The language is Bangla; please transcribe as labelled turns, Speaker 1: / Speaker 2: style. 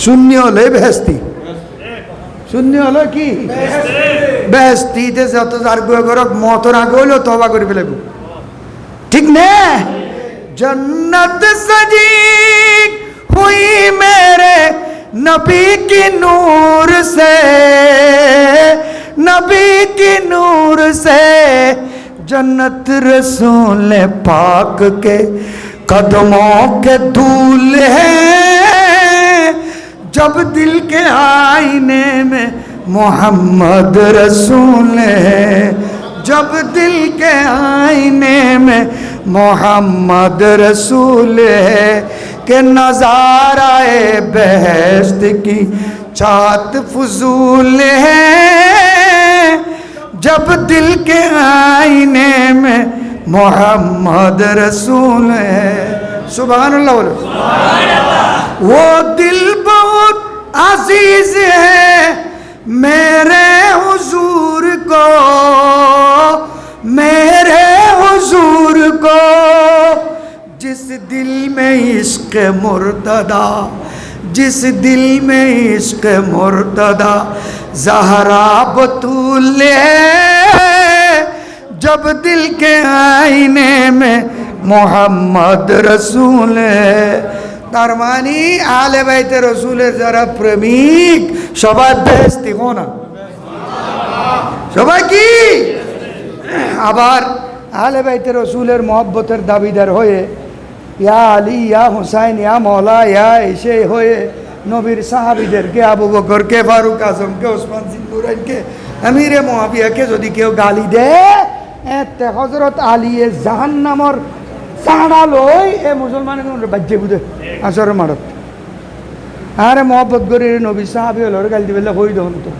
Speaker 1: শূন্য হলে বেহেস্তি, শূন্য হলো কি বেহেস্তিতে যত যার গরক মতন আগে হইলেও তবা করে ফেলব, ঠিক না? जन्नत सजी हुई मेरे नबी की नूर से, नबी की नूर से, जन्नत रसूल पाक के कदमों के धूल है। जब दिल के आईने में मोहम्मद रसूल है, जब दिल के आईने में मोहम्मद रसूल है, के नज़ाराए बहश्त की चाहत फजूल है। जब दिल के आईने में मोहम्मद रसूल है, सुभान अल्लाह बोलो। वो दिल बहुत अजीज है मेरे हुजूर को, मेरे हुजूर को, जिस दिल में इश्क मुर्तदा, जिस दिल में इश्क मुर्तदा ज़हरा बतूल है। जब दिल के आईने में मोहम्मद रसूल है। তার মানে আলে বাইতে রসুলের যারা প্রেমিক সবাই বেহেশতি না, সবাই কি? আবার আলে বাইতে রসুলের মহব্বতের দাবিদার হয়ে ইয়া আলী, ইয়া হুসাইন, ইয়া মওলা, ইয়া এসে হয়ে নবীর সাহাবীদেরকে, আবু বকরকে, ফারুক আজমকে, ওসমান জিন্নুরাইনকে, আমিরে মুআবিয়াকে যদি কেউ গালি দেয়, এতে হযরত আলীয়ে জাহান্নামর চাঁড়া লই এ মুসলমানের বাজ্যে বুঝে আসর মারত। আরে মহব্বত করে নবী সাহাবী হলো গালি দিবে হই দহন তো